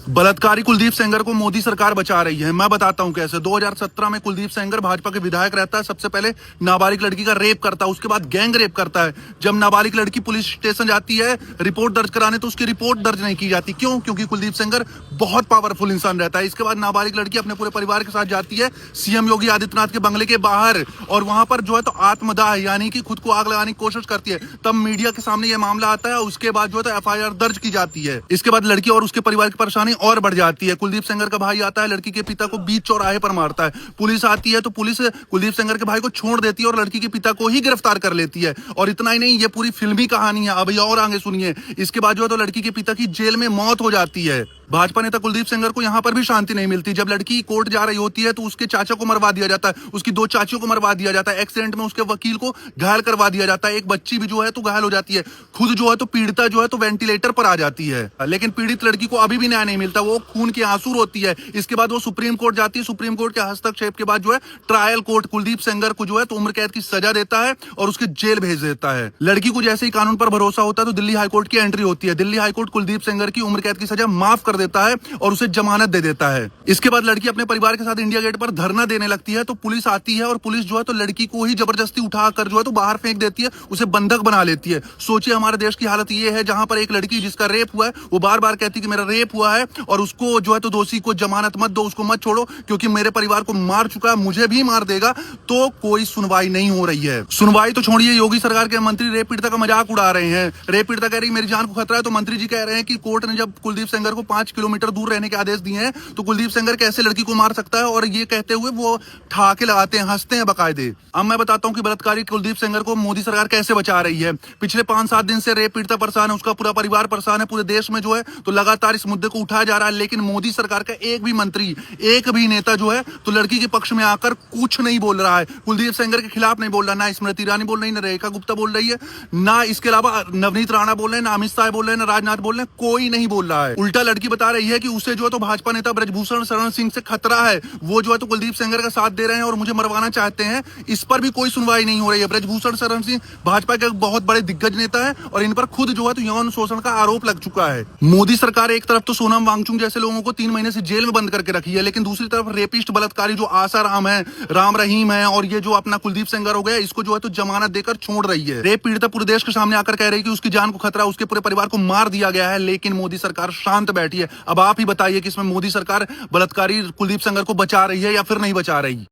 बलात्कारी कुलदीप सेंगर को मोदी सरकार बचा रही है। मैं बताता हूं कैसे। 2017 में कुलदीप सेंगर भाजपा के विधायक रहता है। सबसे पहले नाबालिग लड़की का रेप करता है, उसके बाद गैंग रेप करता है। जब नाबालिग लड़की पुलिस स्टेशन जाती है रिपोर्ट दर्ज कराने, तो उसकी रिपोर्ट दर्ज नहीं की जाती। क्यों? क्योंकि कुलदीप सेंगर बहुत पावरफुल इंसान रहता है। इसके बाद नाबालिग लड़की अपने पूरे परिवार के साथ जाती है सीएम योगी आदित्यनाथ के बंगले के बाहर, और वहां पर जो है तो आत्मदाह यानी कि खुद को आग लगाने की कोशिश करती है। तब मीडिया के सामने यह मामला आता है। उसके बाद जो है तो एफआईआर दर्ज की जाती है। इसके बाद लड़की और उसके परिवार की परेशानी और बढ़ जाती है। कुलदीप सेंगर का भाई आता है, लड़की के पिता को बीच चौराहे पर मारता है। पुलिस आती है तो पुलिस कुलदीप सेंगर के भाई को छोड़ देती है और लड़की के पिता को ही गिरफ्तार कर लेती है। और इतना ही नहीं, ये पूरी फिल्मी कहानी है। अभी और आगे सुनिए। इसके बाद जो है तो लड़की के पिता की जेल में मौत हो जाती है। भाजपा नेता कुलदीप सेंगर को यहां पर भी शांति नहीं मिलती। जब लड़की कोर्ट जा रही होती है तो उसके चाचा को मरवा दिया जाता है, उसकी दो चाचियों को मरवा दिया जाता है। एक्सीडेंट में उसके वकील को घायल करवा दिया जाता है। एक बच्ची भी जो है तो घायल हो जाती है। खुद जो है तो पीड़िता जो है तो वेंटिलेटर पर आ जाती है। लेकिन पीड़ित लड़की को अभी भी न्याय नहीं मिलता। वो खून की आंसू रोती है। इसके बाद वो सुप्रीम कोर्ट जाती है। सुप्रीम कोर्ट के हस्तक्षेप के बाद जो है ट्रायल कोर्ट कुलदीप सेंगर को जो है तो उम्र कैद की सजा देता है और उसके जेल भेज देता है। लड़की को जैसे ही कानून पर भरोसा होता है तो दिल्ली हाईकोर्ट की एंट्री होती है। दिल्ली हाईकोर्ट कुलदीप सेंगर की उम्र कैद की सजा माफ कर देता है और उसे जमानत दे देता है। इसके बाद लड़की अपने परिवार के साथ इंडिया गेट पर धरना देने लगती है तो पुलिस आती है और पुलिस जो है तो लड़की को ही जबरदस्ती उठाकर जो है तो बाहर फेंक देती है, उसे बंधक बना लेती है। सोचिए हमारे देश की हालत ये है, जहां पर एक लड़की जिसका रेप हुआ है वो बार बार कहती है कि मेरा रेप हुआ है और उसको जो है तो दोषी को जमानत मत दो, उसको मत छोड़ो क्योंकि मेरे परिवार को मार चुका है, मुझे भी मार देगा। तो कोई सुनवाई नहीं हो रही है। सुनवाई तो छोड़िए, योगी सरकार के मंत्री रेप पीड़िता का मजाक उड़ा रहे हैं। रेप पीड़िता कह रही मेरी जान को खतरा है तो मंत्री जी कह रहे हैं कि कोर्ट ने जब कुलदीप सेंगर को 5 किलोमीटर दूर रहने के आदेश दिए हैं तो कुलदीप सेंगर कैसे लड़की को मार सकता है। और ये कहते हुए वो ठहाके लगाते हैं, हंसते हैं बकायदे। अब मैं बताता हूं कि बलात्कारी कुलदीप सेंगर को मोदी सरकार कैसे बचा रही है। पिछले 5-7 दिन से रेप पीड़िता परेशान है, उसका पूरा परिवार परेशान है। पूरे देश में जो है तो लगातार इस मुद्दे को उठाया जा रहा है, लेकिन मोदी सरकार का एक भी मंत्री, एक भी नेता जो है तो लड़की के पक्ष में आकर कुछ नहीं बोल रहा है। कुलदीप सेंगर के खिलाफ नहीं बोल रहा। ना स्मृति ईरानी बोल रही है, ना रेखा गुप्ता बोल रही है, ना इसके अलावा नवनीत राणा बोल रहे हैं, ना अमित शाह बोल रहे हैं, ना राजनाथ बोल रहे हैं। कोई नहीं बोल रहा है। उल्टा लड़की बता रही है कि उसे जो है तो भाजपा नेता ब्रजभूषण शरण सिंह से खतरा है। वो जो है तो कुलदीप सेंगर का साथ दे रहे हैं और मुझे मरवाना चाहते हैं। इस पर भी कोई सुनवाई नहीं हो रही है। ब्रजभूषण शरण सिंह भाजपा के बहुत बड़े दिग्गज नेता है और इन पर खुद जो है तो यौन शोषण का आरोप लग चुका है। मोदी सरकार एक तरफ तो सोनम वांगचुक जैसे लोगों को 3 महीने से जेल में बंद करके रखी है, लेकिन दूसरी तरफ रेपिस्ट बलात्कारी जो आशा राम है, राम रहीम है और ये जो अपना कुलदीप सेंगर हो गया, इसको जो है तो जमानत देकर छोड़ रही है। रेप पीड़िता पूरे देश के सामने आकर कह रही है कि उसकी जान को खतरा, उसके पूरे परिवार को मार दिया गया है, लेकिन मोदी सरकार शांत बैठी है। अब आप ही बताइए कि इसमें मोदी सरकार बलात्कारी कुलदीप सेंगर को बचा रही है या फिर नहीं बचा रही।